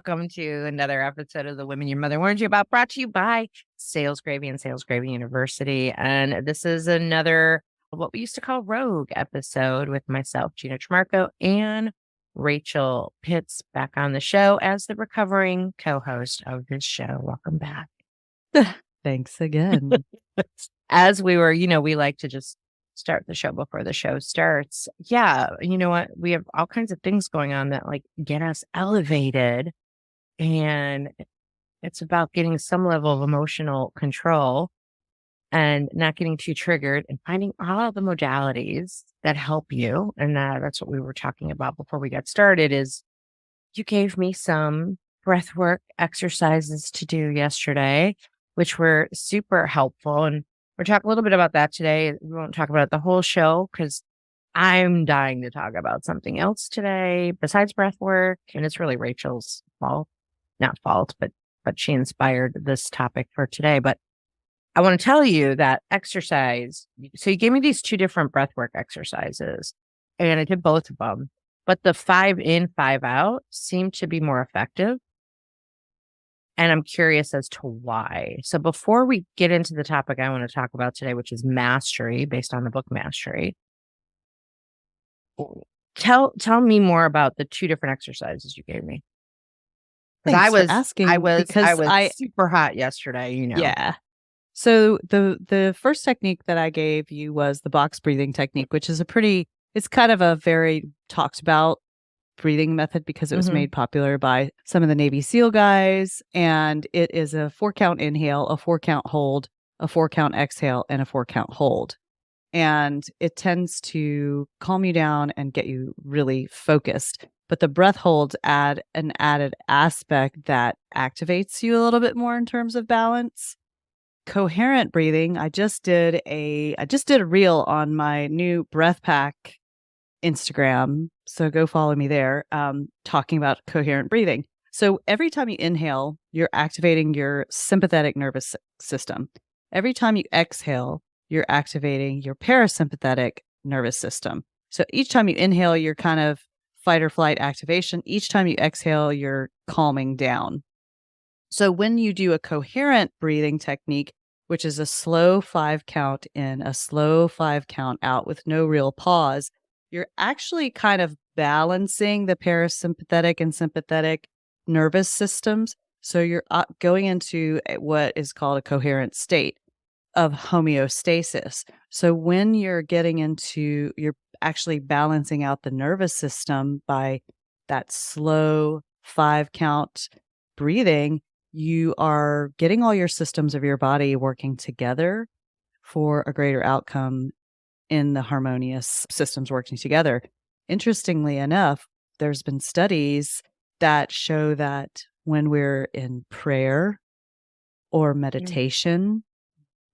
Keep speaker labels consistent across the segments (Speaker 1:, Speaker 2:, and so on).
Speaker 1: welcome to another episode of The Women Your Mother Warned You About, brought to you by Sales Gravy and Sales Gravy University. And this is another, what we used to call Rogue episode with myself, Gina Trimarco, and Rachel Pitts back on the show as the recovering co-host of this show. Welcome back.
Speaker 2: Thanks again.
Speaker 1: As we were, we like to just start the show before the show starts. Yeah, you know what? We have all kinds of things going on that get us elevated. And it's about getting some level of emotional control and not getting too triggered and finding all the modalities that help you. And that's what we were talking about before we got started is you gave me some breath work exercises to do yesterday, which were super helpful. And we're talking a little bit about that today. We won't talk about it the whole show because I'm dying to talk about something else today besides breath work. And it's really Rachel's fault. Not fault, but she inspired this topic for today. But I want to tell you that exercise. So you gave me these two different breathwork exercises and I did both of them, but the 5 in, 5 out seemed to be more effective. And I'm curious as to why. So before we get into the topic I want to talk about today, which is mastery based on the book Mastery, tell me more about the two different exercises you gave me.
Speaker 2: Thanks for asking.
Speaker 1: I was super hot yesterday,
Speaker 2: Yeah. So the first technique that I gave you was the box breathing technique, which is it's kind of a very talked about breathing method because it was made popular by some of the Navy SEAL guys. And it is a 4-count inhale, a 4-count hold, a 4-count exhale, and a 4-count hold. And it tends to calm you down and get you really focused. But the breath holds add an added aspect that activates you a little bit more in terms of balance. Coherent breathing. I just did a reel on my new breath pack Instagram. So go follow me there, talking about coherent breathing. So every time you inhale, you're activating your sympathetic nervous system. Every time you exhale, you're activating your parasympathetic nervous system. So each time you inhale, you're kind of fight or flight activation. Each time you exhale, you're calming down. So when you do a coherent breathing technique, which is a slow 5 count in, a slow 5 count out with no real pause, you're actually kind of balancing the parasympathetic and sympathetic nervous systems. So you're going into what is called a coherent state of homeostasis. So when you're you're actually balancing out the nervous system by that slow 5 count breathing, you are getting all your systems of your body working together for a greater outcome in the harmonious systems working together. Interestingly enough, there's been studies that show that when we're in prayer or meditation,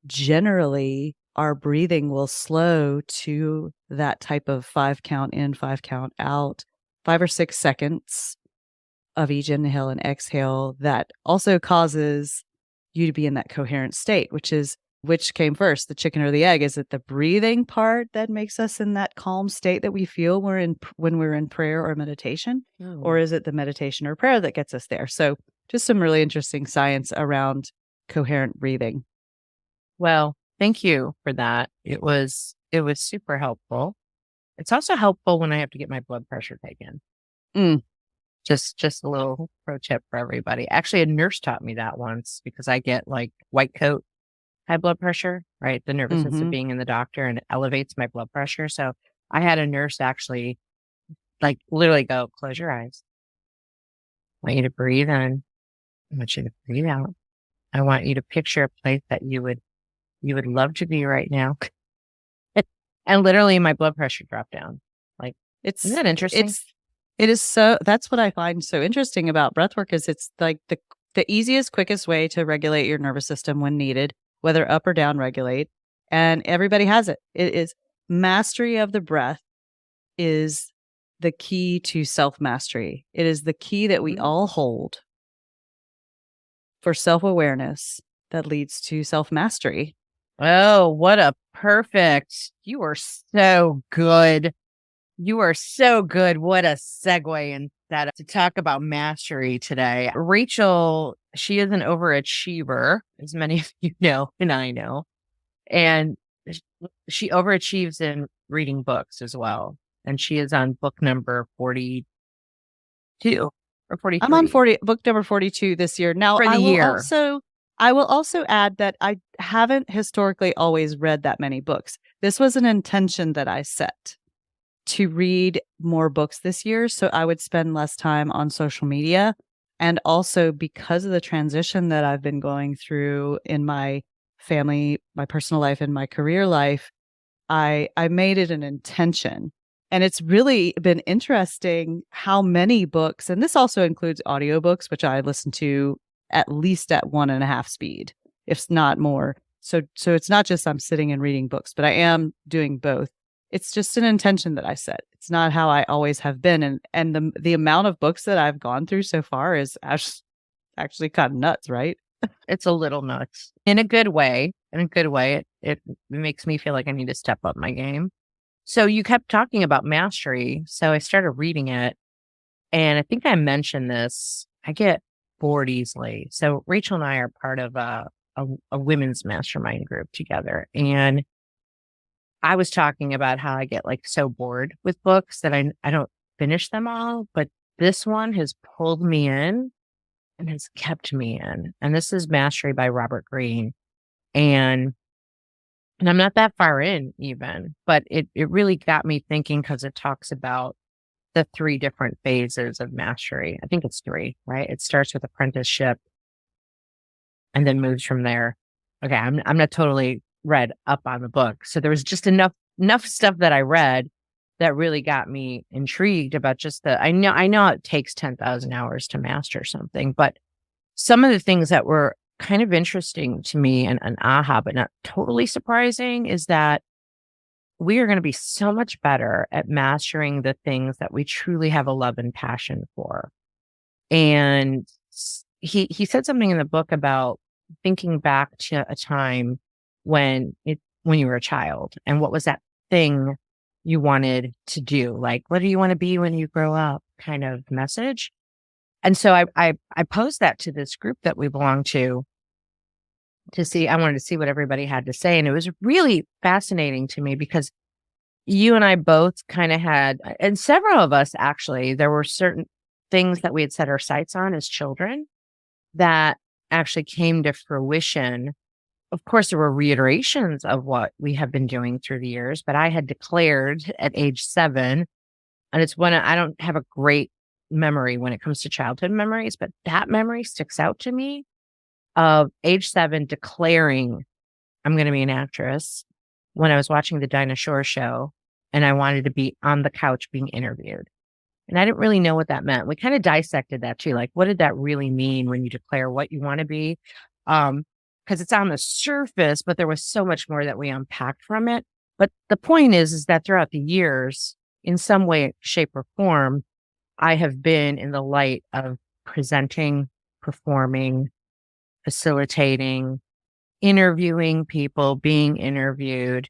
Speaker 2: generally our breathing will slow to that type of 5 count in, 5 count out, 5 or 6 seconds of each inhale and exhale. That also causes you to be in that coherent state, which came first, the chicken or the egg? Is it the breathing part that makes us in that calm state that we feel when we're in prayer or meditation? Or is it the meditation or prayer that gets us there? So just some really interesting science around coherent breathing.
Speaker 1: Well, thank you for that. It was super helpful. It's also helpful when I have to get my blood pressure taken. Just a little pro tip for everybody. Actually, a nurse taught me that once because I get white coat high blood pressure, right? The nervousness of being in the doctor, and it elevates my blood pressure. So I had a nurse actually literally go, close your eyes. I want you to breathe in. I want you to breathe out. I want you to picture a place that you would love to be right now. And literally my blood pressure dropped down. Isn't that interesting?
Speaker 2: It is so, that's what I find so interesting about breathwork is it's like the easiest, quickest way to regulate your nervous system when needed, whether up or down regulate. And everybody has it. It is mastery of the breath is the key to self-mastery. It is the key that we all hold for self-awareness that leads to self-mastery.
Speaker 1: Oh, what a perfect. You are so good. You are so good. What a segue. And that to talk about mastery today. Rachel, she is an overachiever, as many of you know, and I know. And she overachieves in reading books as well. And she is on book number 42 or
Speaker 2: I'm on
Speaker 1: 43
Speaker 2: book number 42 this year. Now,
Speaker 1: for the year.
Speaker 2: I will also add that I haven't historically always read that many books. This was an intention that I set to read more books this year, so I would spend less time on social media. And also because of the transition that I've been going through in my family, my personal life, and my career life, I made it an intention. And it's really been interesting how many books, and this also includes audiobooks, which I listen to at least at 1.5 speed, if not more. So it's not just I'm sitting and reading books, but I am doing both. It's just an intention that I set. It's not how I always have been. And the amount of books that I've gone through so far is actually kind of nuts, right?
Speaker 1: It's a little nuts in a good way. In a good way, it makes me feel like I need to step up my game. So you kept talking about mastery. So I started reading it. And I think I mentioned this. I get bored easily. So Rachel and I are part of a women's mastermind group together. And I was talking about how I get like so bored with books that I don't finish them all. But this one has pulled me in and has kept me in. And this is Mastery by Robert Greene. And I'm not that far in even, but it really got me thinking because it talks about the 3 different phases of mastery. I think it's 3, right? It starts with apprenticeship and then moves from there. Okay, I'm not totally read up on the book. So there was just enough stuff that I read that really got me intrigued about just I know it takes 10,000 hours to master something, but some of the things that were kind of interesting to me and an aha, but not totally surprising, is that we are going to be so much better at mastering the things that we truly have a love and passion for. And he said something in the book about thinking back to a time when you were a child and what was that thing you wanted to do? Like, what do you want to be when you grow up kind of message. And so I posed that to this group that we belong to see. I wanted to see what everybody had to say. And it was really fascinating to me because you and I both kind of had, and several of us actually, there were certain things that we had set our sights on as children that actually came to fruition. Of course, there were reiterations of what we have been doing through the years, but I had declared at age 7, and it's when I don't have a great memory when it comes to childhood memories, but that memory sticks out to me of age 7 declaring I'm going to be an actress when I was watching the Dinah Shore show and I wanted to be on the couch being interviewed. And I didn't really know what that meant. We kind of dissected that too. Like, what did that really mean when you declare what you want to be? Because it's on the surface, but there was so much more that we unpacked from it. But the point is that throughout the years, in some way, shape, or form, I have been in the light of presenting, performing, facilitating, interviewing people, being interviewed.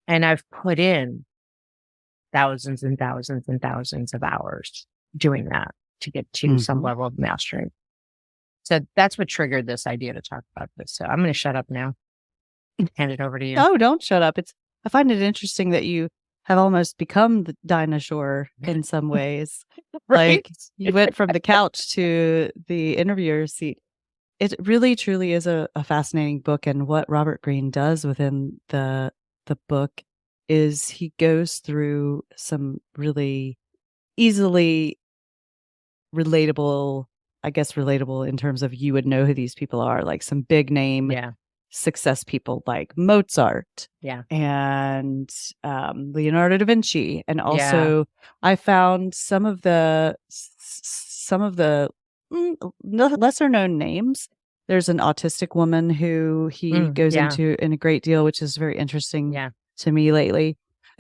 Speaker 1: And I've put in thousands and thousands and thousands of hours doing that to get to some level of mastery. So that's what triggered this idea to talk about this. So I'm going to shut up now and hand it over to you.
Speaker 2: Oh, don't shut up. I find it interesting that you have almost become the Dinah Shore in some ways.
Speaker 1: Right?
Speaker 2: Like you went from the couch to the interviewer seat. It really, truly is a fascinating book. And what Robert Greene does within the book is he goes through some really easily relatable, I guess relatable in terms of you would know who these people are, like some big name success people like Mozart and Leonardo da Vinci. And also I found some of the lesser known names. There's an autistic woman who he goes into in a great deal, which is very interesting to me lately,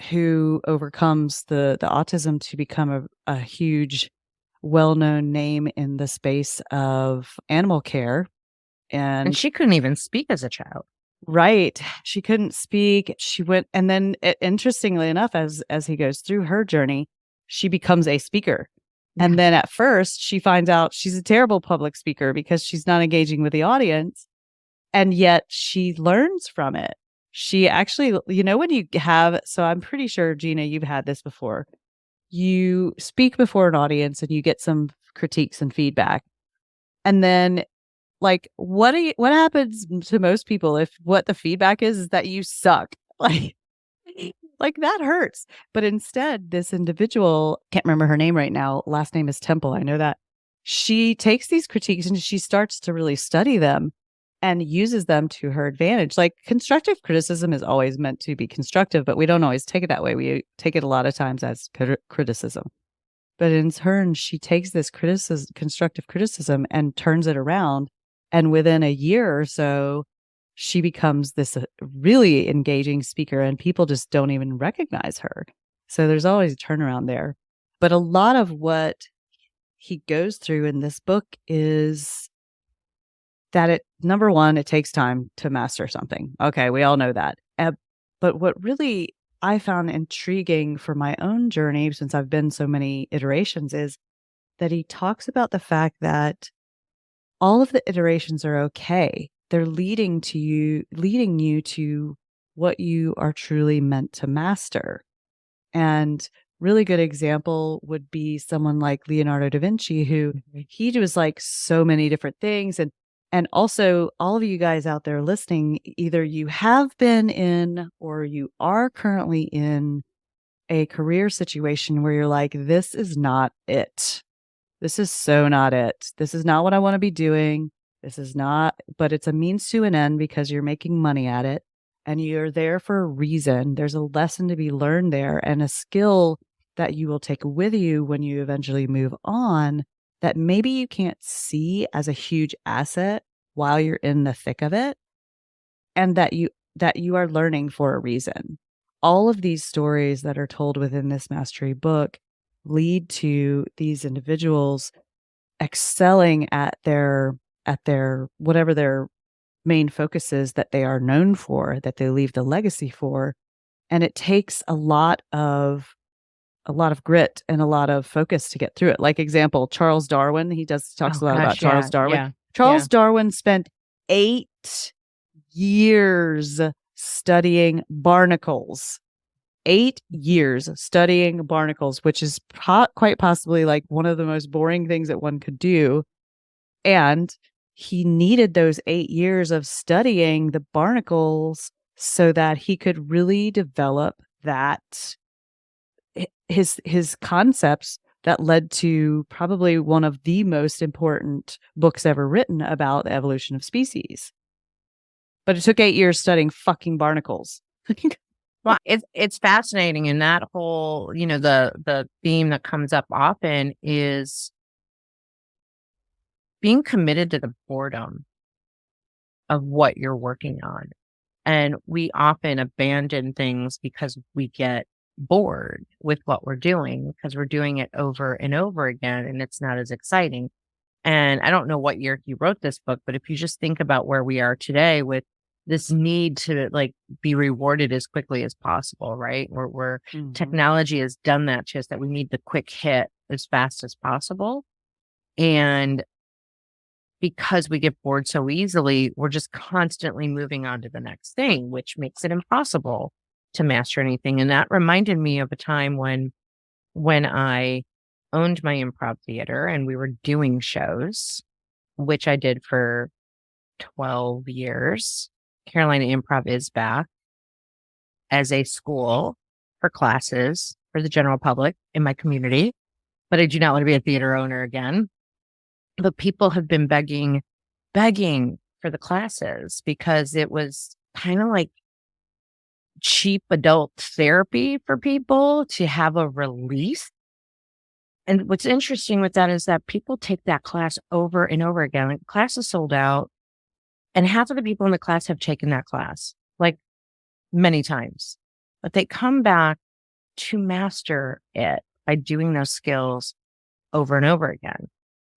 Speaker 2: who overcomes the autism to become a huge, well-known name in the space of animal care.
Speaker 1: And she couldn't even speak as a child.
Speaker 2: Right. She couldn't speak. She went, and then interestingly enough, as he goes through her journey, she becomes a speaker. And then at first she finds out she's a terrible public speaker because she's not engaging with the audience. And yet she learns from it. She actually, when you have, so I'm pretty sure, Gina, you've had this before. You speak before an audience and you get some critiques and feedback. And then like, what happens to most people if what the feedback is that you suck? Like that hurts. But instead, this individual, can't remember her name right now, last name is Temple, I know that. She takes these critiques and she starts to really study them and uses them to her advantage. Like constructive criticism is always meant to be constructive, but we don't always take it that way. We take it a lot of times as criticism. But in turn, she takes this constructive criticism and turns it around. And within a year or so, she becomes this really engaging speaker and people just don't even recognize her. So there's always a turnaround there. But a lot of what he goes through in this book is that number one, it takes time to master something. Okay, we all know that. But what really I found intriguing for my own journey, since I've been so many iterations, is that he talks about the fact that all of the iterations are okay. They're leading you to what you are truly meant to master. And really good example would be someone like Leonardo da Vinci, who he was like so many different things. And also all of you guys out there listening, either you have been in or you are currently in a career situation where you're like, this is not it. This is so not it. This is not what I want to be doing. This is not, but it's a means to an end because you're making money at it and you're there for a reason. There's a lesson to be learned there and a skill that you will take with you when you eventually move on that maybe you can't see as a huge asset while you're in the thick of it, and that you are learning for a reason. All of these stories that are told within this mastery book lead to these individuals excelling at their whatever their main focus is that they are known for, that they leave the legacy for. And it takes a lot of grit and a lot of focus to get through it. Like example, Charles Darwin, he talks a lot about Charles Darwin.
Speaker 1: Yeah,
Speaker 2: Charles Darwin spent 8 years studying barnacles. 8 years studying barnacles, which is quite possibly like one of the most boring things that one could do. And he needed those 8 years of studying the barnacles so that he could really develop that his concepts that led to probably one of the most important books ever written about the evolution of species. But it took 8 years studying fucking barnacles.
Speaker 1: Well, it's fascinating, and that whole, the theme that comes up often is being committed to the boredom of what you're working on. And we often abandon things because we get bored with what we're doing because we're doing it over and over again, and it's not as exciting. And I don't know what year he wrote this book, but if you just think about where we are today with this need to like be rewarded as quickly as possible, right? Where technology has done that to us, that we need the quick hit as fast as possible. And because we get bored so easily, we're just constantly moving on to the next thing, which makes it impossible to master anything. And that reminded me of a time when I owned my improv theater and we were doing shows, which I did for 12 years. Carolina Improv is back as a school for classes for the general public in my community, but I do not want to be a theater owner again. But people have been begging for the classes because it was kind of like cheap adult therapy for people to have a release. And what's interesting with that is that people take that class over and over again. Like, class is sold out, and half of the people in the class have taken that class, like many times. But they come back to master it by doing those skills over and over again.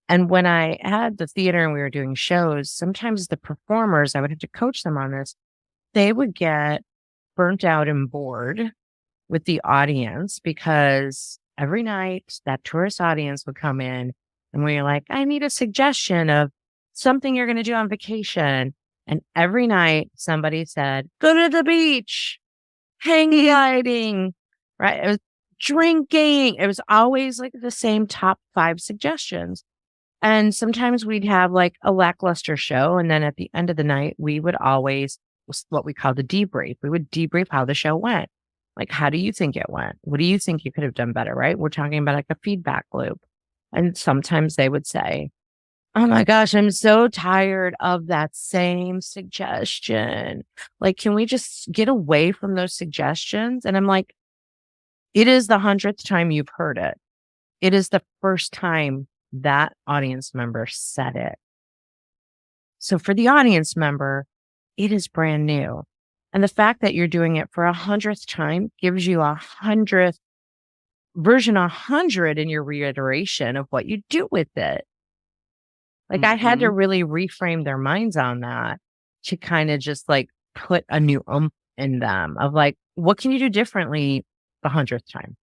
Speaker 1: And when I had the theater and we were doing shows, sometimes the performers, I would have to coach them on this, they would get burnt out and bored with the audience because every night that tourist audience would come in and we were like, I need a suggestion of something you're going to do on vacation. And every night somebody said, go to the beach, hang gliding, right? It was drinking. It was always like the same top 5 suggestions. And sometimes we'd have like a lackluster show. And then at the end of the night, we would always, what we called a debrief. We would debrief how the show went. Like, how do you think it went? What do you think you could have done better? Right? We're talking about like a feedback loop. And sometimes they would say, oh my gosh, I'm so tired of that same suggestion. Like, can we just get away from those suggestions? And I'm like, it is the 100th time you've heard it. It is the first time that audience member said it. So for the audience member, it is brand new. And the fact that you're doing it for 100th time gives you 100th version 100 in your reiteration of what you do with it. Like I had to really reframe their minds on that to kind of just like put a new oomph in them of like, what can you do differently the 100th time?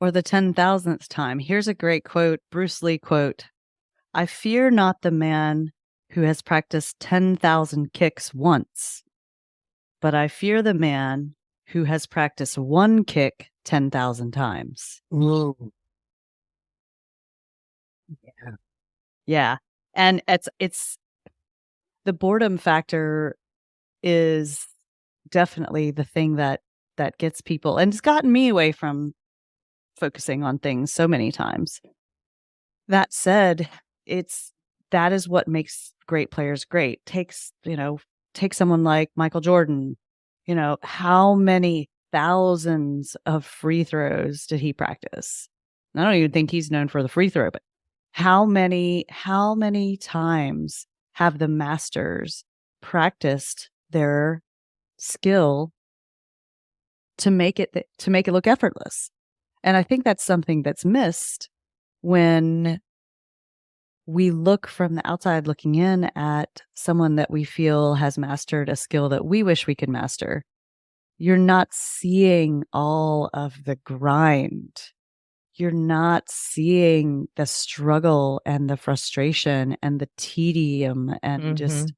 Speaker 2: Or the 10,000th time. Here's a great quote, Bruce Lee quote. I fear not the man who has practiced 10,000 kicks once, but I fear the man who has practiced one kick 10,000 times.
Speaker 1: Ooh.
Speaker 2: Yeah. Yeah. And it's the boredom factor is definitely the thing that gets people, and it's gotten me away from focusing on things so many times. That said, that is what makes great players great. Take someone like Michael Jordan. How many thousands of free throws did he practice? I don't even think he's known for the free throw, but how many times have the masters practiced their skill to make it look effortless? And I think that's something that's missed when we look from the outside looking in at someone that we feel has mastered a skill that we wish we could master. You're not seeing all of the grind. You're not seeing the struggle and the frustration and the tedium and just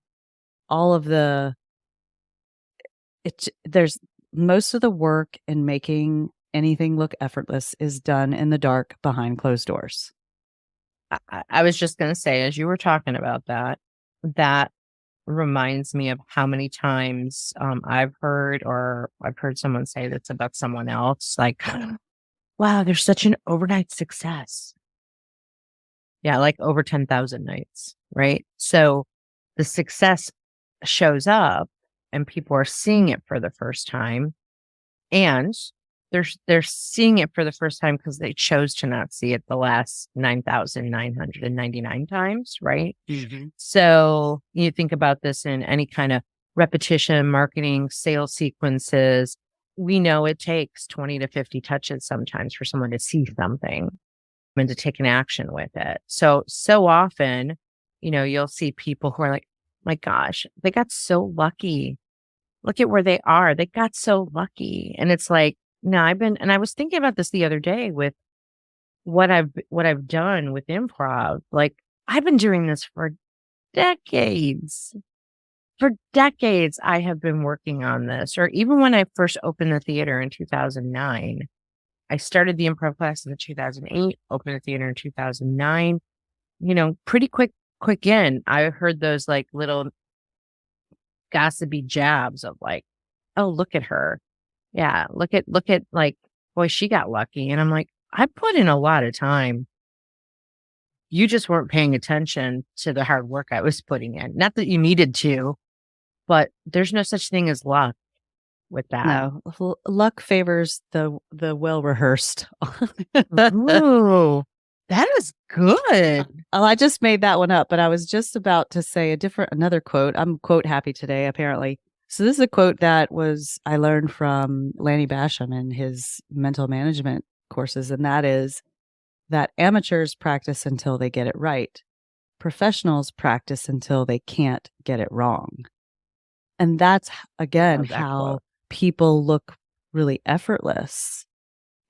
Speaker 2: all of there's most of the work in making anything look effortless is done in the dark behind closed doors.
Speaker 1: I was just going to say, as you were talking about that reminds me of how many times I've heard someone say that's about someone else, like, wow, they're such an overnight success. Yeah, like over 10,000 nights, right? So the success shows up and people are seeing it for the first time, and they're seeing it for the first time because they chose to not see it the last 9,999 times, right? So you think about this in any kind of repetition, marketing, sales sequences. We know it takes 20 to 50 touches sometimes for someone to see something and to take an action with it. So often, you'll see people who are like, my gosh, they got so lucky. Look at where they are. They got so lucky. And it's like, no, I was thinking about this the other day with what I've done with improv. Like, I've been doing this for decades. For decades, I have been working on this. Or even when I first opened the theater in 2009, I started the improv class in 2008, opened the theater in 2009. Pretty quick in, I heard those like little gossipy jabs of like, oh, look at her. Yeah, look at like, boy, she got lucky. And I'm like, I put in a lot of time. You just weren't paying attention to the hard work I was putting in. Not that you needed to, but there's no such thing as luck with that.
Speaker 2: No, luck favors the well-rehearsed.
Speaker 1: Ooh, that is good.
Speaker 2: Oh, I just made that one up, but I was just about to say another quote. I'm quote happy today, apparently. So this is a quote that I learned from Lanny Basham in his mental management courses, and that is that amateurs practice until they get it right. Professionals practice until they can't get it wrong. And that's, again, how people look really effortless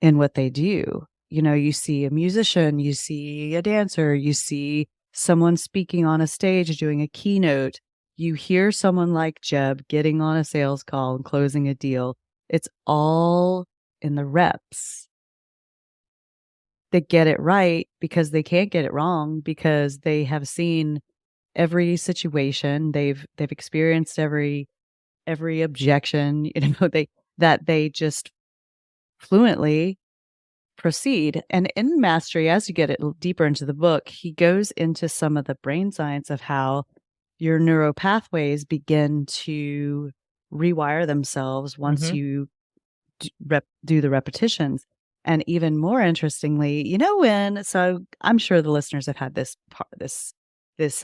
Speaker 2: in what they do. You know, you see a musician, you see a dancer, you see someone speaking on a stage doing a keynote, you hear someone like Jeb getting on a sales call and closing a deal. It's all in the reps that get it right because they can't get it wrong because they have seen every situation. They've experienced every objection, they just fluently proceed. And in Mastery, as you get it deeper into the book, he goes into some of the brain science of how your neural pathways begin to rewire themselves once
Speaker 1: Mhm.
Speaker 2: you do the repetitions. And even more interestingly, so I'm sure the listeners have had this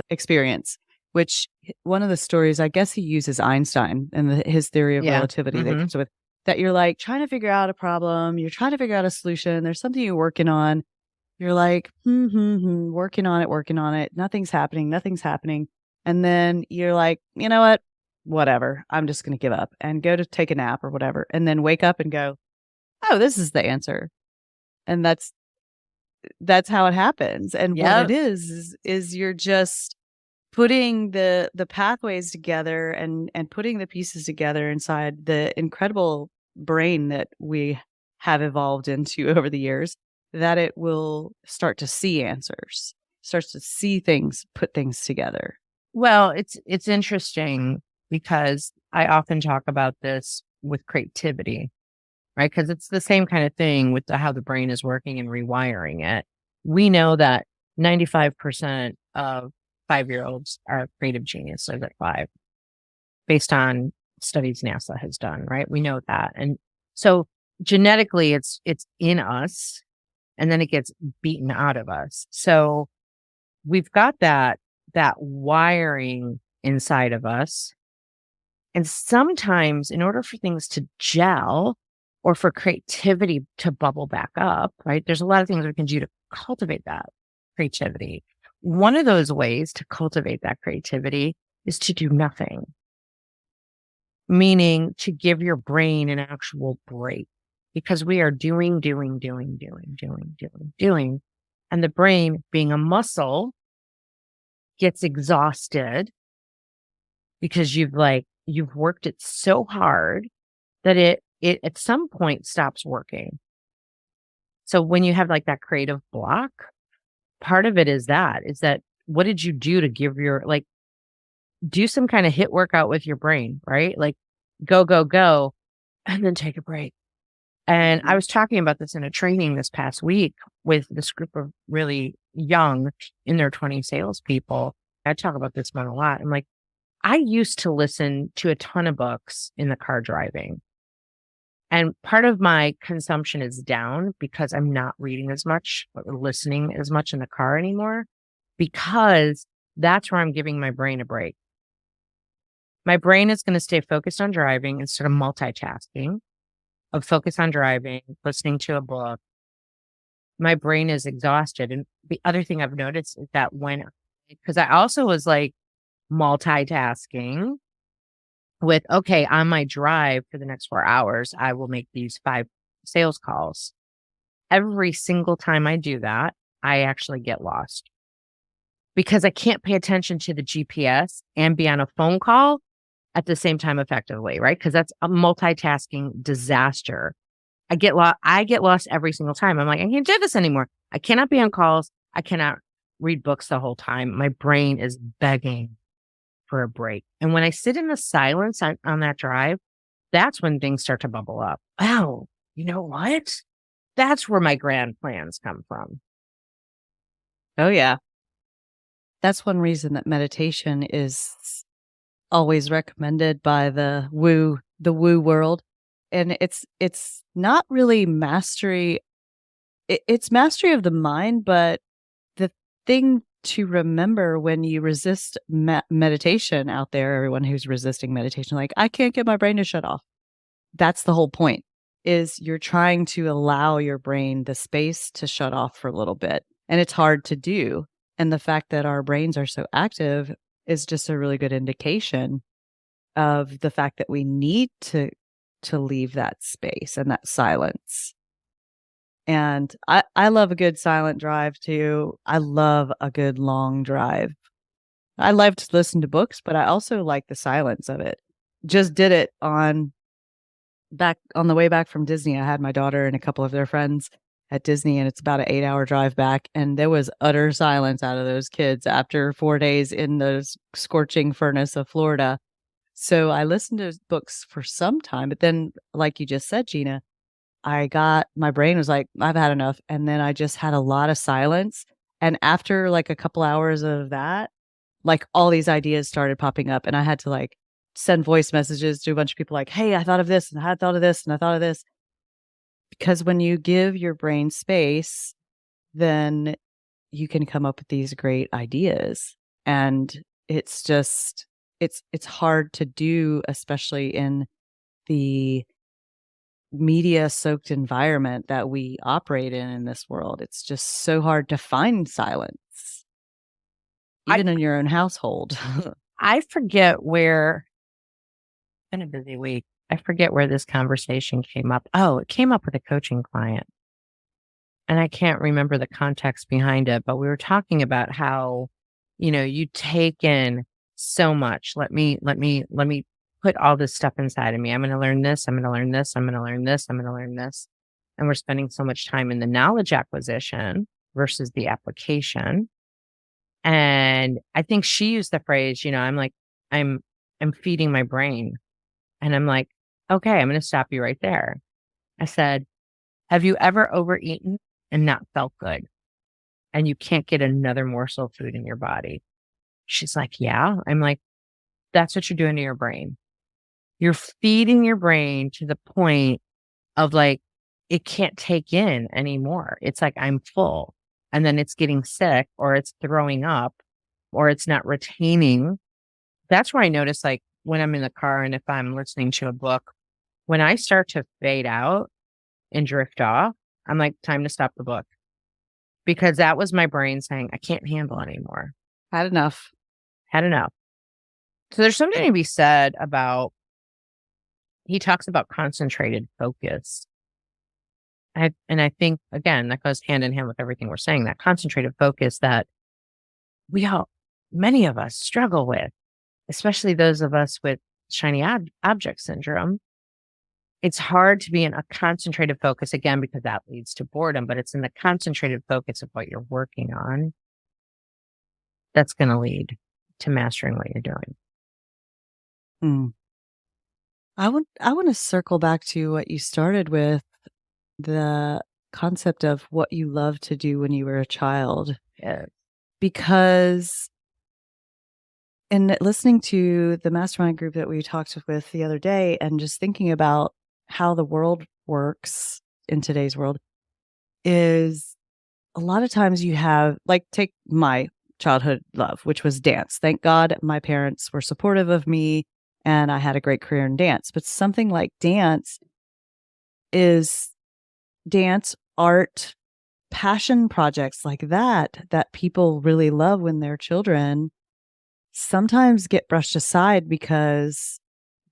Speaker 2: experience, which one of the stories, I guess he uses Einstein and his theory of
Speaker 1: Yeah.
Speaker 2: relativity that
Speaker 1: Mhm.
Speaker 2: comes with that. You're like trying to figure out a problem, you're trying to figure out a solution, there's something you're working on, you're like, working on it, nothing's happening. And then you're like, you know what? Whatever. I'm just going to give up and go to take a nap or whatever. And then wake up and go, oh, this is the answer. And that's how it happens. And what it
Speaker 1: Yep.
Speaker 2: is you're just putting the pathways together and putting the pieces together inside the incredible brain that we have evolved into over the years, that it will start to see answers, starts to see things, put things together.
Speaker 1: Well, it's interesting because I often talk about this with creativity, right? Because it's the same kind of thing with how the brain is working and rewiring it. We know that 95% of 5-year-olds are creative geniuses at 5, based on studies NASA has done, right? We know that. And so genetically it's in us, and then it gets beaten out of us. So we've got that wiring inside of us. And sometimes in order for things to gel or for creativity to bubble back up, right? There's a lot of things we can do to cultivate that creativity. One of those ways to cultivate that creativity is to do nothing, meaning to give your brain an actual break, because we are doing. And the brain, being a muscle, gets exhausted because you've worked it so hard that it at some point stops working. So when you have like that creative block, part of it is that what did you do to give your like do some kind of hit workout with your brain, right? Like go, go, go, and then take a break. And I was talking about this in a training this past week with this group of really young in their 20s salespeople. I talk about this one a lot. I'm like, I used to listen to a ton of books in the car driving. And part of my consumption is down because I'm not reading as much or listening as much in the car anymore, because that's where I'm giving my brain a break. My brain is going to stay focused on driving instead of multitasking, of focus on driving, listening to a book. My brain is exhausted. And the other thing I've noticed is that because I also was like multitasking with, okay, on my drive for the next 4 hours, I will make these 5 sales calls. Every single time I do that, I actually get lost because I can't pay attention to the GPS and be on a phone call at the same time effectively, right? Because that's a multitasking disaster. I get lost every single time. I'm like, I can't do this anymore. I cannot be on calls. I cannot read books the whole time. My brain is begging for a break. And when I sit in the silence on that drive, that's when things start to bubble up. Oh, you know what? That's where my grand plans come from.
Speaker 2: Oh, yeah. That's one reason that meditation is always recommended by the woo world. And it's not really mastery. It's mastery of the mind, but the thing to remember when you resist meditation out there, everyone who's resisting meditation, like, I can't get my brain to shut off. That's the whole point, is you're trying to allow your brain the space to shut off for a little bit. And it's hard to do. And the fact that our brains are so active is just a really good indication of the fact that we need to leave that space and that silence. And I love a good silent drive too. I love a good long drive. I love to listen to books, but I also like the silence of it. Just did it back on the way back from Disney. I had my daughter and a couple of their friends at Disney, and it's about an 8-hour drive back. And there was utter silence out of those kids after 4 days in the scorching furnace of Florida. So I listened to books for some time, but then, like you just said, Gina, my brain was like, I've had enough. And then I just had a lot of silence. And after like a couple hours of that, like all these ideas started popping up, and I had to like send voice messages to a bunch of people like, hey, I thought of this and I had thought of this and I thought of this. Because when you give your brain space, then you can come up with these great ideas. And it's just, it's hard to do, especially in the media soaked environment that we operate in this world. It's just so hard to find silence,
Speaker 1: I
Speaker 2: even in your own household.
Speaker 1: I forget where been a busy week. I forget where this conversation came up. Oh, it came up with a coaching client. And I can't remember the context behind it, but we were talking about how, you take in so much. Let me put all this stuff inside of me. I'm going to learn this. I'm going to learn this. I'm going to learn this. I'm going to learn this. And we're spending so much time in the knowledge acquisition versus the application. And I think she used the phrase, I'm like, I'm feeding my brain. And I'm like, okay, I'm going to stop you right there. I said, have you ever overeaten and not felt good? And you can't get another morsel of food in your body? She's like, yeah. I'm like, that's what you're doing to your brain. You're feeding your brain to the point of like, it can't take in anymore. It's like, I'm full. And then it's getting sick, or it's throwing up, or it's not retaining. That's where I notice, like, when I'm in the car and if I'm listening to a book, when I start to fade out and drift off, I'm like, time to stop the book. Because that was my brain saying, I can't handle anymore.
Speaker 2: Had enough.
Speaker 1: Had enough. So there's something to be said about, he talks about concentrated focus. And I think, again, that goes hand in hand with everything we're saying, that concentrated focus that many of us struggle with, especially those of us with shiny object syndrome. It's hard to be in a concentrated focus, again, because that leads to boredom, but it's in the concentrated focus of what you're working on that's going to lead to mastering what you're doing.
Speaker 2: Mm. I want to circle back to what you started with, the concept of what you loved to do when you were a child.
Speaker 1: Yeah.
Speaker 2: Because in listening to the mastermind group that we talked with the other day, and just thinking about how the world works in today's world, is a lot of times you have, like, take my childhood love, which was dance. Thank God my parents were supportive of me and I had a great career in dance. But something like dance, art, passion projects like that people really love when they're children, sometimes get brushed aside because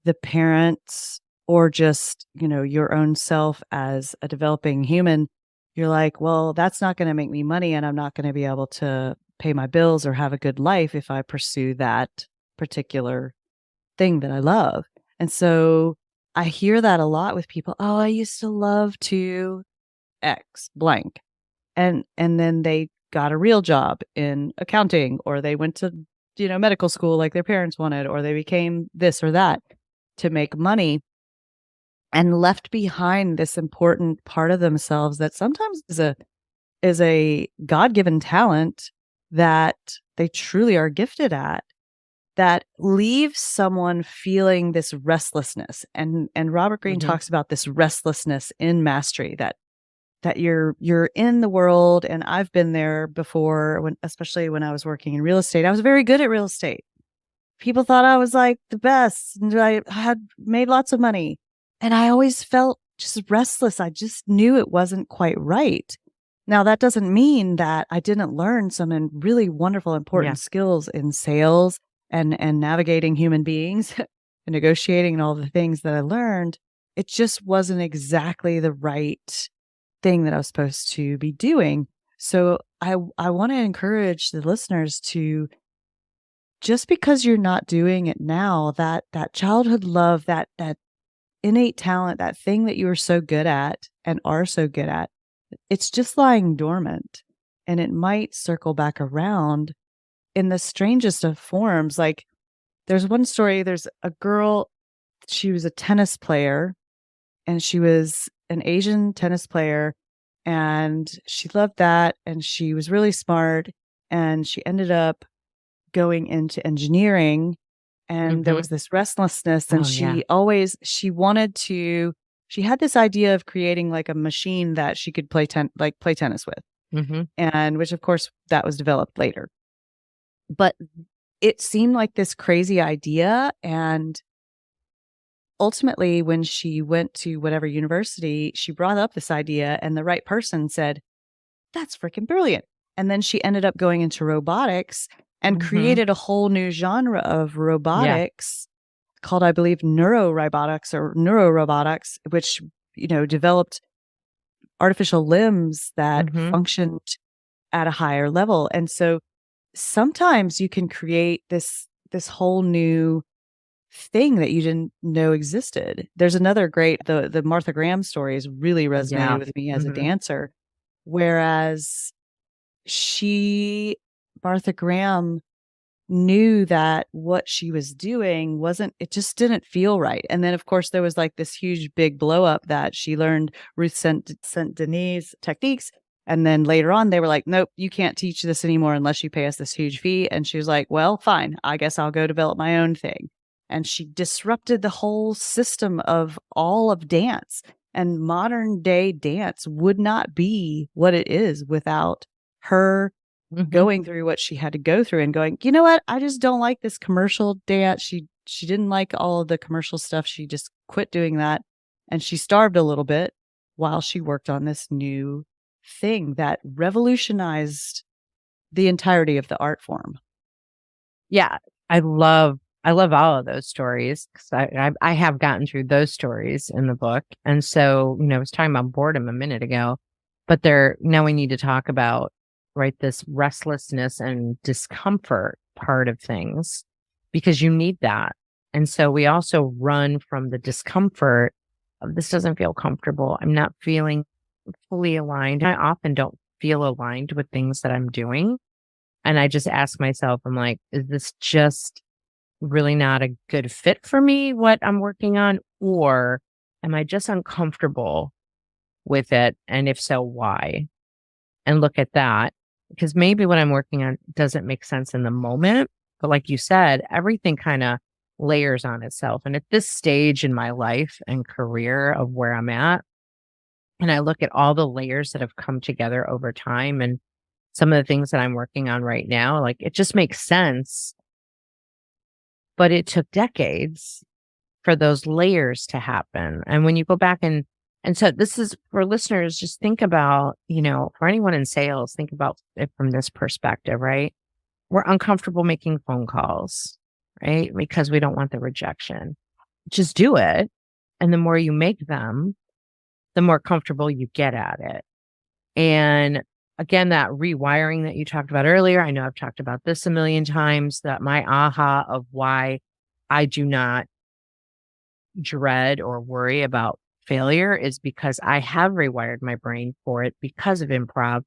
Speaker 2: the parents, or just, your own self as a developing human, you're like, well, that's not going to make me money, and I'm not going to be able to pay my bills or have a good life if I pursue that particular thing that I love. And so I hear that a lot with people. Oh, I used to love to X blank. And then they got a real job in accounting, or they went to, medical school like their parents wanted, or they became this or that to make money, and left behind this important part of themselves that sometimes is a God-given talent that they truly are gifted at, that leaves someone feeling this restlessness. And Robert Greene talks about this restlessness in mastery, that you're in the world. And I've been there before, especially when I was working in real estate. I was very good at real estate. People thought I was like the best, and I had made lots of money. And I always felt just restless. I just knew it wasn't quite right. Now, that doesn't mean that I didn't learn some really wonderful, important skills in sales and navigating human beings and negotiating and all the things that I learned. It just wasn't exactly the right thing that I was supposed to be doing. So I want to encourage the listeners to, just because you're not doing it now, that childhood love, that innate talent, that thing that you are so good at and are so good at, it's just lying dormant, and it might circle back around in the strangest of forms. Like, there's one story, there's a girl, she was a tennis player, and she was an Asian tennis player, and she loved that, and she was really smart, and she ended up going into engineering, and there
Speaker 1: Mhm.
Speaker 2: was this restlessness, and
Speaker 1: Oh, yeah.
Speaker 2: she had this idea of creating like a machine that she could play tennis with,
Speaker 1: Mhm.
Speaker 2: and which of course that was developed later. But it seemed like this crazy idea, and ultimately when she went to whatever university, she brought up this idea, and the right person said, "That's freaking brilliant." And then she ended up going into robotics and
Speaker 1: Mhm.
Speaker 2: created a whole new genre of
Speaker 1: Yeah.
Speaker 2: robotics called, I believe, neurorobotics, which, developed artificial limbs that
Speaker 1: Mhm.
Speaker 2: functioned at a higher level. And so sometimes you can create this whole new thing that you didn't know existed. There's another great, the Martha Graham stories really resonated
Speaker 1: Yeah.
Speaker 2: with me as a
Speaker 1: Mhm.
Speaker 2: dancer, whereas she Martha Graham knew that what she was doing wasn't it just didn't feel right. And then, of course, there was, like, this huge big blow up that she learned Ruth St. Denis techniques, and then later on, they were like, "Nope, you can't teach this anymore unless you pay us this huge fee," and she was like, "Well, fine, I guess I'll go develop my own thing." And she disrupted the whole system of all of dance, and modern day dance would not be what it is without her
Speaker 1: Mhm.
Speaker 2: going through what she had to go through and going, "You know what? I just don't like this commercial dance." She didn't like all of the commercial stuff. She just quit doing that, and she starved a little bit while she worked on this new thing that revolutionized the entirety of the art form.
Speaker 1: Yeah. I love all of those stories 'cause I have gotten through those stories in the book. And so, I was talking about boredom a minute ago, but now we need to talk about, right, this restlessness and discomfort part of things because you need that. And so we also run from the discomfort of this doesn't feel comfortable. I'm not feeling fully aligned. I often don't feel aligned with things that I'm doing. And I just ask myself, I'm like, is this just really not a good fit for me, what I'm working on? Or am I just uncomfortable with it? And if so, why? And look at that. Because maybe what I'm working on doesn't make sense in the moment. But like you said, everything kind of layers on itself. And at this stage in my life and career of where I'm at, and I look at all the layers that have come together over time and some of the things that I'm working on right now, like it just makes sense. But it took decades for those layers to happen. And when you go back and so this is for listeners, just think about, for anyone in sales, think about it from this perspective, right? We're uncomfortable making phone calls, right? Because we don't want the rejection. Just do it. And the more you make them, the more comfortable you get at it. And again, that rewiring that you talked about earlier, I know I've talked about this a million times, that my aha of why I do not dread or worry about failure is because I have rewired my brain for it because of improv,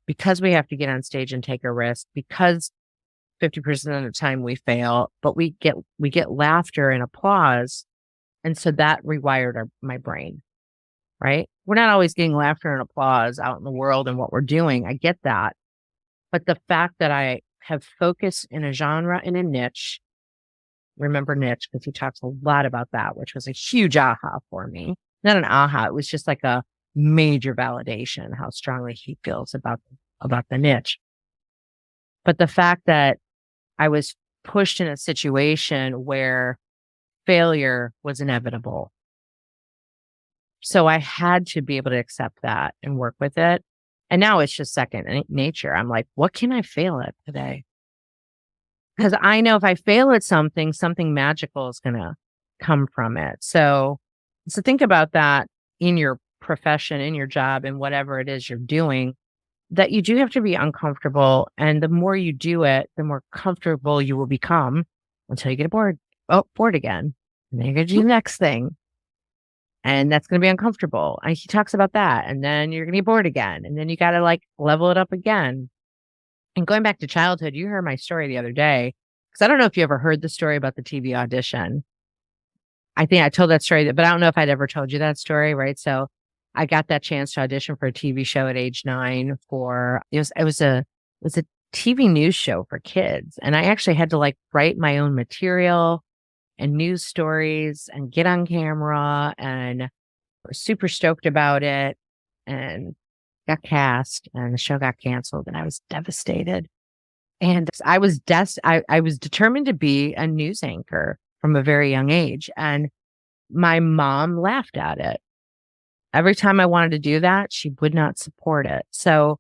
Speaker 1: because we have to get on stage and take a risk, because 50% of the time we fail, but we get laughter and applause. And so that rewired my brain, right? We're not always getting laughter and applause out in the world and what we're doing. I get that. But the fact that I have focused in a genre, in a niche, remember niche because he talks a lot about that, which was a huge aha for me. Not an aha, it was just like a major validation how strongly he feels about the niche. But the fact that I was pushed in a situation where failure was inevitable. So I had to be able to accept that and work with it. And now it's just second nature. I'm like, what can I fail at today? Because I know if I fail at something, something magical is going to come from it. So think about that in your profession, in your job, and whatever it is you're doing, that you do have to be uncomfortable. And the more you do it, the more comfortable you will become until you get bored. Oh, bored again. And then you're going to do the next thing. And that's going to be uncomfortable. And he talks about that. And then you're going to get bored again. And then you got to like level it up again. And going back to childhood, you heard my story the other day. Because I don't know if you ever heard the story about the TV audition. I think I told that story, but I don't know if I'd ever told you that story, right? So I got that chance to audition for a TV show at age 9 for it was a TV news show for kids. And I actually had to like write my own material and news stories and get on camera, and was super stoked about it, and got cast, and the show got canceled, and I was devastated. And I was determined to be a news anchor from a very young age. And my mom laughed at it. Every time I wanted to do that, she would not support it. So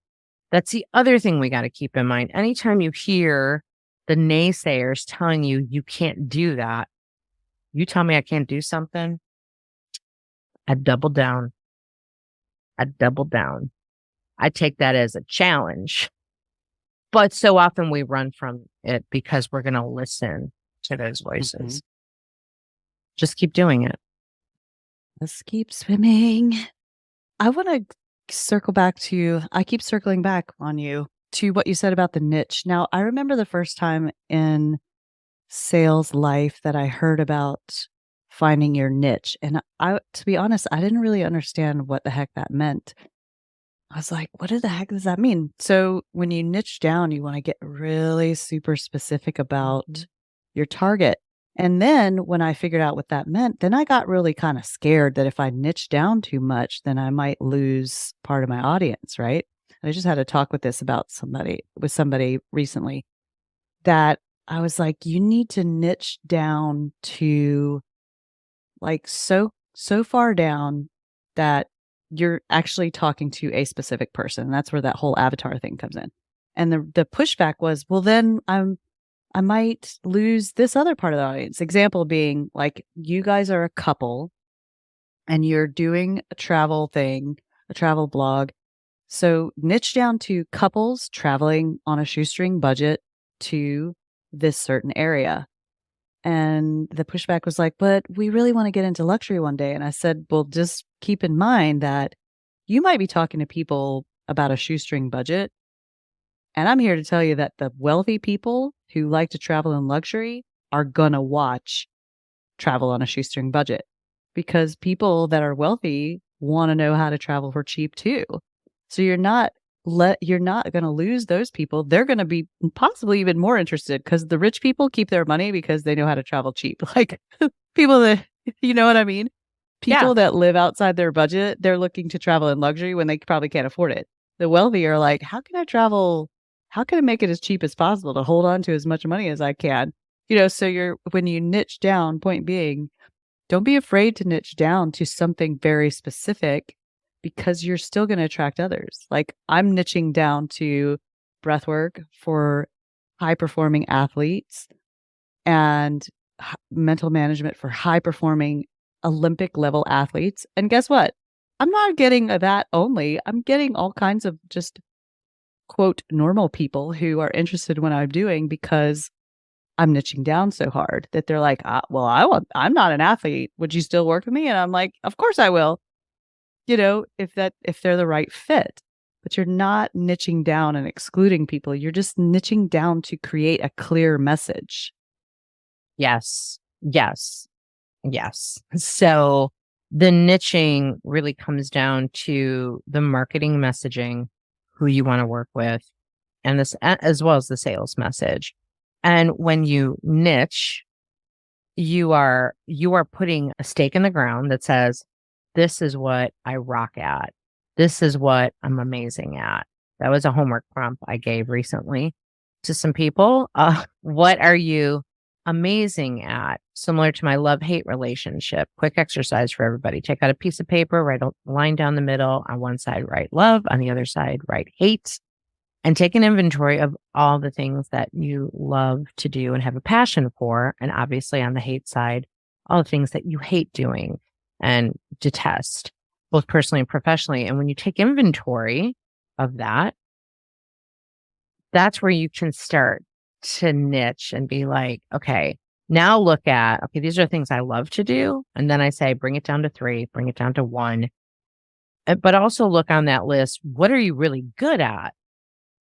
Speaker 1: that's the other thing we got to keep in mind. Anytime you hear the naysayers telling you you can't do that, you tell me I can't do something, I double down. I double down. I take that as a challenge. But so often we run from it because we're going to listen to those voices. Just keep doing it.
Speaker 2: Let's keep swimming. I want to circle back to, I keep circling back on you to what you said about the niche. Now, I remember the first time in sales life that I heard about finding your niche. And to be honest, I didn't really understand what the heck that meant. I was like, what the heck does that mean? So when you niche down, you want to get really super specific about your target. And then when I figured out what that meant, then I got really kind of scared that if I niche down too much, then I might lose part of my audience, right? I just had a talk with somebody recently, that I was like, you need to niche down to like so far down that you're actually talking to a specific person. And that's where that whole avatar thing comes in. And the pushback was, well, then I might lose this other part of the audience. Example being like, you guys are a couple and you're doing a travel thing, a travel blog. So niche down to couples traveling on a shoestring budget to this certain area. And the pushback was like, but we really want to get into luxury one day. And I said, well, just keep in mind that you might be talking to people about a shoestring budget. And I'm here to tell you that the wealthy people who like to travel in luxury are going to watch travel on a shoestring budget, because people that are wealthy want to know how to travel for cheap too. So you're not going to lose those people. They're going to be possibly even more interested, because the rich people keep their money because they know how to travel cheap. Like people that, you know what I mean? People that live outside their budget, they're looking to travel in luxury when they probably can't afford it. The wealthy are like, how can I travel? How can I make it as cheap as possible to hold on to as much money as I can? So when you niche down, point being, don't be afraid to niche down to something very specific, because you're still going to attract others. Like I'm niching down to breath work for high performing athletes and mental management for high performing Olympic level athletes. And guess what? I'm not getting that only. I'm getting all kinds of just quote normal people who are interested in what I'm doing, because I'm niching down so hard that they're like, I'm not an athlete. Would you still work with me? And I'm like, of course I will. If they're the right fit. But you're not niching down and excluding people. You're just niching down to create a clear message.
Speaker 1: Yes. Yes. Yes. So the niching really comes down to the marketing messaging, who you want to work with, and this, as well as the sales message. And when you niche, you are putting a stake in the ground that says, this is what I rock at. This is what I'm amazing at. That was a homework prompt I gave recently to some people. What are you amazing at? Similar to my love-hate relationship. Quick exercise for everybody. Take out a piece of paper, write a line down the middle. On one side, write love. On the other side, write hate. And take an inventory of all the things that you love to do and have a passion for. And obviously on the hate side, all the things that you hate doing and detest. both personally and professionally. And when you take inventory of that, that's where you can start to niche and be like, okay, now look at, okay, these are things I love to do. And then I say, bring it down to 3, bring it down to 1. But also look on that list. What are you really good at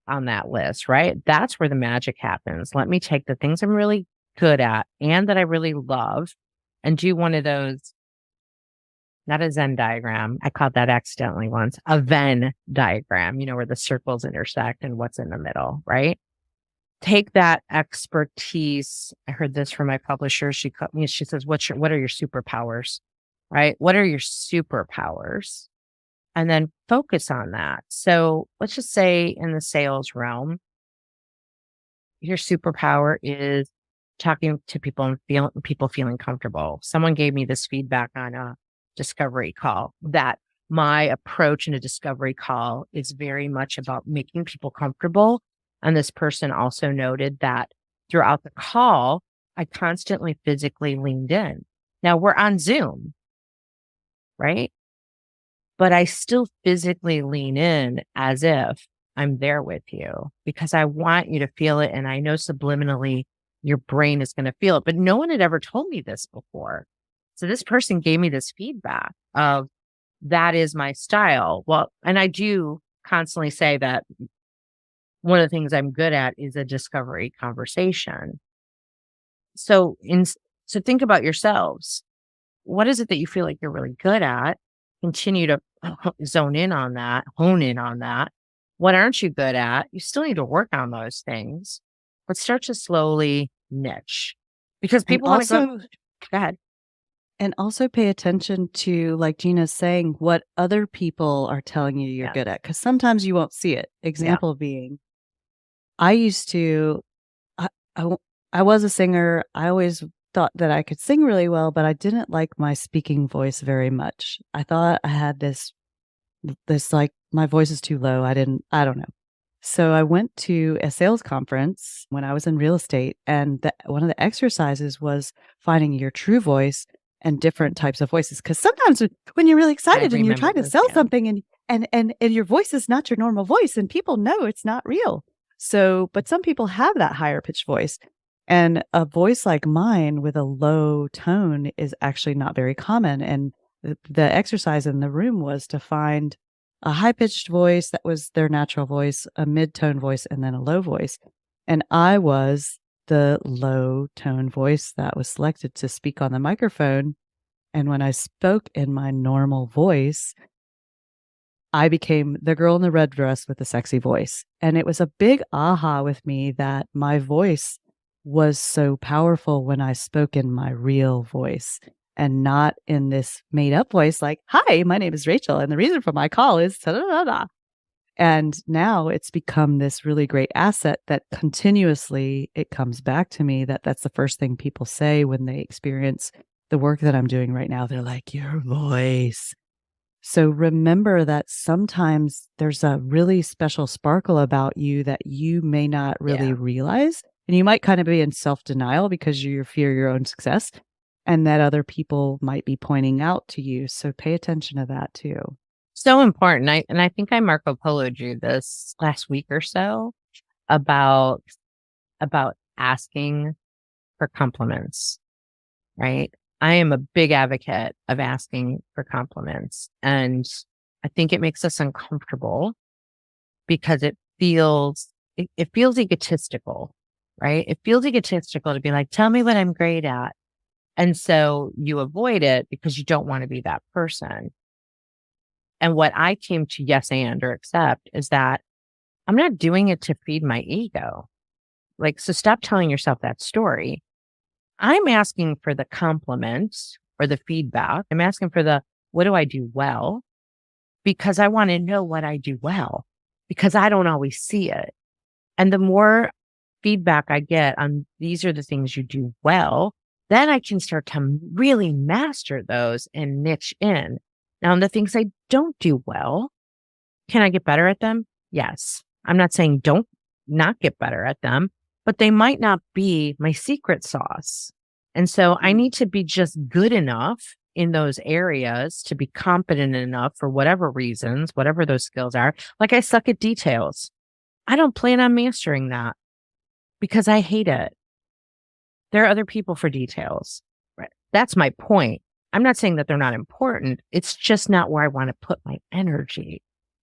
Speaker 1: on that list, right? That's where the magic happens. Let me take the things I'm really good at and that I really love and do one of those, not a Zen diagram. I called that accidentally once, a Venn diagram, where the circles intersect and what's in the middle, right? Take that expertise. I heard this from my publisher. She cut me. She says, what are your superpowers, right? What are your superpowers? And then focus on that. So let's just say in the sales realm, your superpower is talking to people and people feeling comfortable. Someone gave me this feedback on a discovery call that my approach in a discovery call is very much about making people comfortable. And this person also noted that throughout the call, I constantly physically leaned in. Now we're on Zoom, right? But I still physically lean in as if I'm there with you because I want you to feel it. And I know subliminally your brain is going to feel it, but no one had ever told me this before. So this person gave me this feedback of that is my style. Well, and I do constantly say that one of the things I'm good at is a discovery conversation. So think about yourselves. What is it that you feel like you're really good at? Continue to zone in on that, hone in on that. What aren't you good at? You still need to work on those things, but start to slowly niche because
Speaker 2: And
Speaker 1: people want to
Speaker 2: also,
Speaker 1: go ahead.
Speaker 2: and also pay attention to, like Gina's saying, what other people are telling you you're
Speaker 1: Yeah.
Speaker 2: good at. Because sometimes you won't see it. Example being, I used to, I, I, w- I was a singer. I always thought that I could sing really well, but I didn't like my speaking voice very much. I thought I had this like my voice is too low. I don't know. So I went to a sales conference when I was in real estate, and one of the exercises was finding your true voice and different types of voices. Because sometimes when you're really
Speaker 1: I
Speaker 2: excited and you're
Speaker 1: remember
Speaker 2: trying to
Speaker 1: this.
Speaker 2: sell
Speaker 1: Yeah.
Speaker 2: something, and your voice is not your normal voice, and people know it's not real. So, but some people have that higher pitched voice, and a voice like mine with a low tone is actually not very common. And the exercise in the room was to find a high-pitched voice that was their natural voice, a mid-tone voice, and then a low voice. And I was the low-tone voice that was selected to speak on the microphone. And when I spoke in my normal voice, I became the girl in the red dress with the sexy voice. And it was a big aha with me that my voice was so powerful when I spoke in my real voice and not in this made up voice like, hi, my name is Rachel. And the reason for my call is da da da da. And now it's become this really great asset that continuously it comes back to me that that's the first thing people say when they experience the work that I'm doing right now. They're like, your voice. So remember that sometimes there's a really special sparkle about you that you may not really realize. And you might kind of be in self-denial because you fear your own success and that other people might be pointing out to you. So pay attention to that too.
Speaker 1: So important. I think I Marco Polo'd you this last week or so about asking for compliments, right? I am a big advocate of asking for compliments. And I think it makes us uncomfortable because it feels egotistical, right? It feels egotistical to be like, tell me what I'm great at. And so you avoid it because you don't want to be that person. And what I came to or accept is that I'm not doing it to feed my ego. Like, so stop telling yourself that story. I'm asking for the compliments or the feedback. I'm asking for what do I do well? Because I want to know what I do well because I don't always see it. And the more feedback I get on these are the things you do well, then I can start to really master those and niche in. Now, on the things I don't do well, can I get better at them? Yes. I'm not saying don't not get better at them, but they might not be my secret sauce. And so I need to be just good enough in those areas to be competent enough for whatever reasons, whatever those skills are. Like I suck at details. I don't plan on mastering that because I hate it. There are other people for details. Right. That's my point. I'm not saying that they're not important. It's just not where I want to put my energy.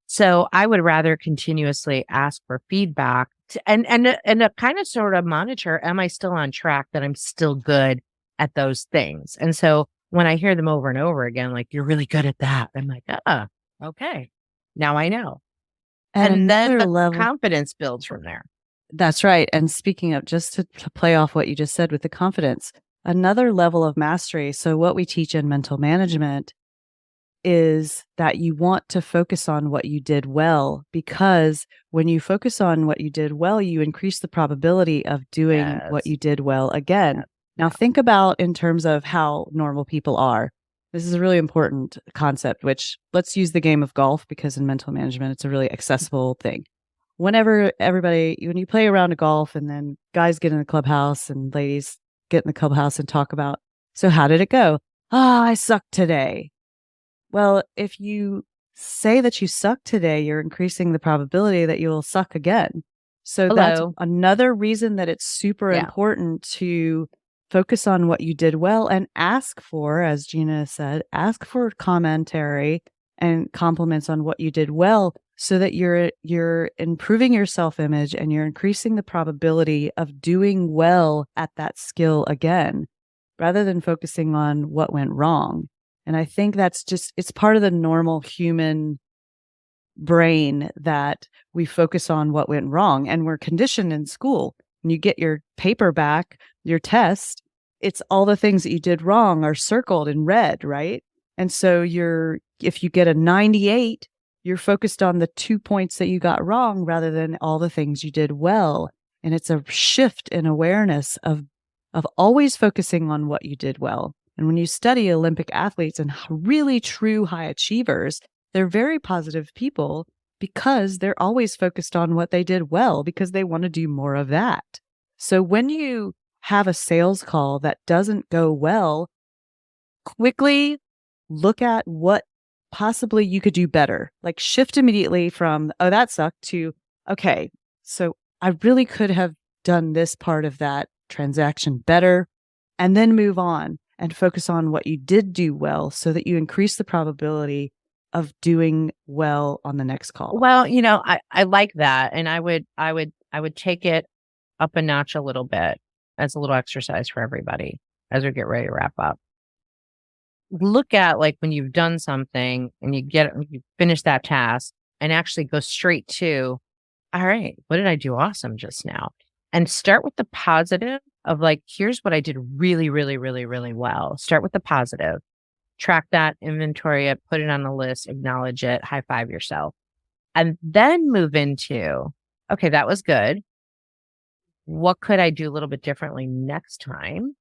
Speaker 1: So I would rather continuously ask for feedback and to kind of sort of monitor, am I still on track, that I'm still good at those things? And so when I hear them over and over again, like, you're really good at that, I'm like, okay, now I know. And then the confidence builds from there.
Speaker 2: That's right. And speaking of, just to play off what you just said with the confidence, another level of mastery. So what we teach in mental management is that you want to focus on what you did well, because when you focus on what you did well, you increase the probability of doing what you did well again. Now, think about in terms of how normal people are. This is a really important concept, which, let's use the game of golf, because in mental management, it's a really accessible thing. Whenever when you play around a golf, and then guys get in the clubhouse and ladies get in the clubhouse and talk about, so how did it go? I sucked today. Well, if you say that you suck today, you're increasing the probability that you'll suck again. So that's another reason that it's super important to focus on what you did well and ask for, as Gina said, ask for commentary and compliments on what you did well, so that you're improving your self-image and you're increasing the probability of doing well at that skill again, rather than focusing on what went wrong. And I think that's it's part of the normal human brain that we focus on what went wrong. And we're conditioned in school. When you get your paper back, your test, it's all the things that you did wrong are circled in red, right? And so if you get a 98, you're focused on the 2 points that you got wrong rather than all the things you did well. And it's a shift in awareness of always focusing on what you did well. And when you study Olympic athletes and really true high achievers, they're very positive people because they're always focused on what they did well, because they want to do more of that. So when you have a sales call that doesn't go well, quickly look at what possibly you could do better. Like, shift immediately from, oh, that sucked, to, okay, so I really could have done this part of that transaction better, and then move on and focus on what you did do well, so that you increase the probability of doing well on the next call.
Speaker 1: Well, I like that. And I would take it up a notch a little bit as a little exercise for everybody as we get ready to wrap up. Look at, like, when you've done something and you finish that task, and actually go straight to, all right, what did I do awesome just now? And start with the positive of, like, here's what I did really, really, really, really well. Start with the positive, track that, inventory it, put it on the list, acknowledge it, high five yourself, and then move into, okay, that was good. What could I do a little bit differently next time,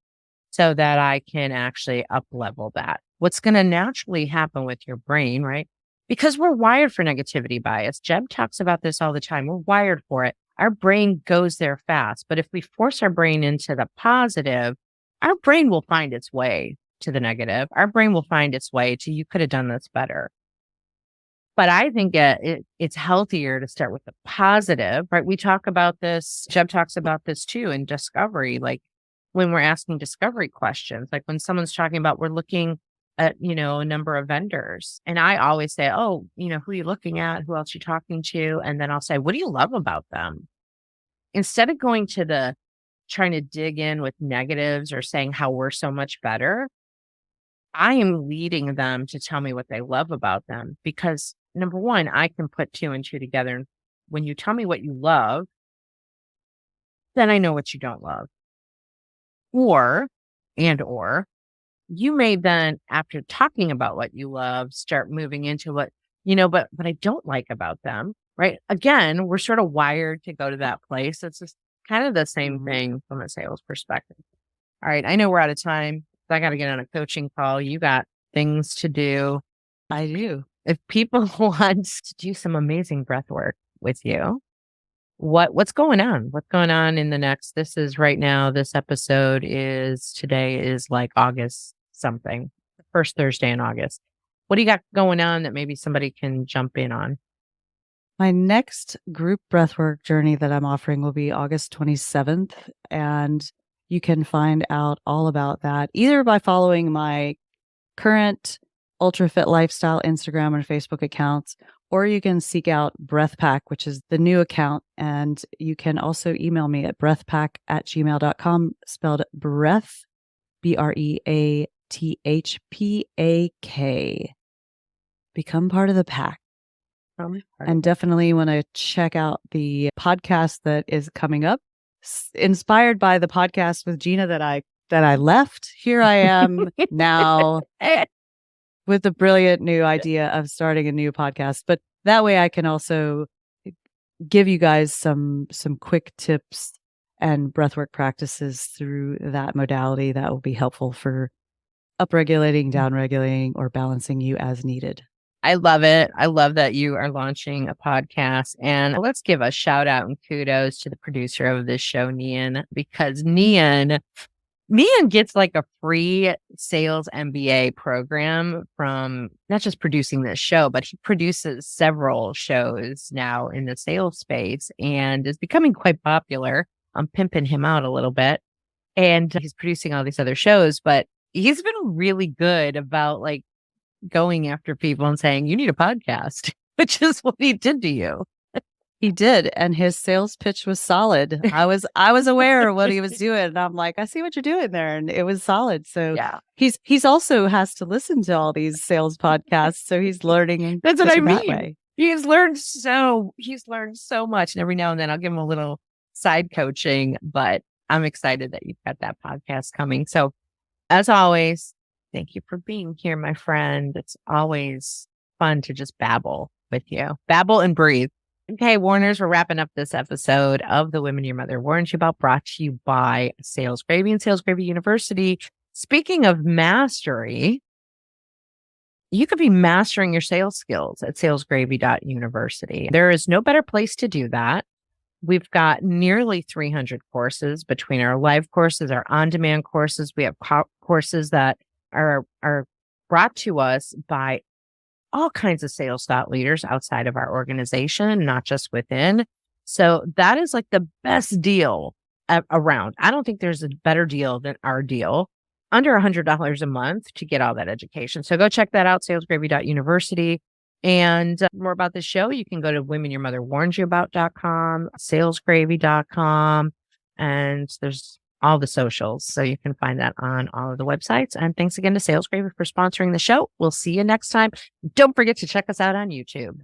Speaker 1: so that I can actually up level that? What's going to naturally happen with your brain, right? Because we're wired for negativity bias. Jeb talks about this all the time. We're wired for it. Our brain goes there fast. But if we force our brain into the positive, our brain will find its way to the negative. Our brain will find its way to, you could have done this better. But I think it's healthier to start with the positive, right? We talk about this. Jeb talks about this too in discovery. Like, when we're asking discovery questions, like when someone's talking about, we're looking at, a number of vendors. And I always say, oh, who are you looking at? Who else are you talking to? And then I'll say, what do you love about them? Instead of going to trying to dig in with negatives or saying how we're so much better, I am leading them to tell me what they love about them. Because number one, I can put 2 and 2 together. And when you tell me what you love, then I know what you don't love. Or you may then, after talking about what you love, start moving into what, but I don't like about them, right? Again, we're sort of wired to go to that place. It's just kind of the same thing from a sales perspective. All right. I know we're out of time. I got to get on a coaching call. You got things to do.
Speaker 2: I do.
Speaker 1: If people want to do some amazing breath work with you, what's going on? What's going on in the next? This episode today is like August something. first Thursday in August. What do you got going on that maybe somebody can jump in on?
Speaker 2: My next group breathwork journey that I'm offering will be August 27th. And you can find out all about that either by following my current Ultra Fit Lifestyle Instagram and Facebook accounts, or you can seek out BreathPack, which is the new account. And you can also email me at breathpack@gmail.com, spelled breath, BREATHPAK. Become part of the pack. And definitely want to check out the podcast that is coming up, inspired by the podcast with Gina that I left. Here I am now with the brilliant new idea of starting a new podcast. But that way I can also give you guys some quick tips and breathwork practices through that modality that will be helpful for upregulating, downregulating, or balancing you as needed.
Speaker 1: I love it. I love that you are launching a podcast. And let's give a shout out and kudos to the producer of this show, Nian, because Nian gets like a free sales MBA program from not just producing this show, but he produces several shows now in the sales space and is becoming quite popular. I'm pimping him out a little bit. And he's producing all these other shows, but he's been really good about like going after people and saying, you need a podcast, which is what he did to you.
Speaker 2: He did. And his sales pitch was solid. I was aware of what he was doing. And I'm like, I see what you're doing there. And it was solid. So
Speaker 1: yeah,
Speaker 2: he's also has to listen to all these sales podcasts. So he's learning.
Speaker 1: That's what I mean.
Speaker 2: That way.
Speaker 1: He's learned so much. And every now and then I'll give him a little side coaching, but I'm excited that you've got that podcast coming. So as always, thank you for being here, my friend. It's always fun to just babble with you. Babble and breathe. Okay, Warners, we're wrapping up this episode of The Women Your Mother Warns You About, brought to you by Sales Gravy and Sales Gravy University. Speaking of mastery, you could be mastering your sales skills at salesgravy.university. There is no better place to do that. We've got nearly 300 courses between our live courses, our on-demand courses. We have courses that are brought to us by all kinds of sales thought leaders outside of our organization, not just within. So that is like the best deal around. I don't think there's a better deal than our deal. Under $100 a month to get all that education. So go check that out, salesgravy.university. And more about the show, you can go to womenyourmotherwarnsyouabout.com, salesgravy.com, and there's all the socials. So you can find that on all of the websites. And thanks again to Sales Gravy for sponsoring the show. We'll see you next time. Don't forget to check us out on YouTube.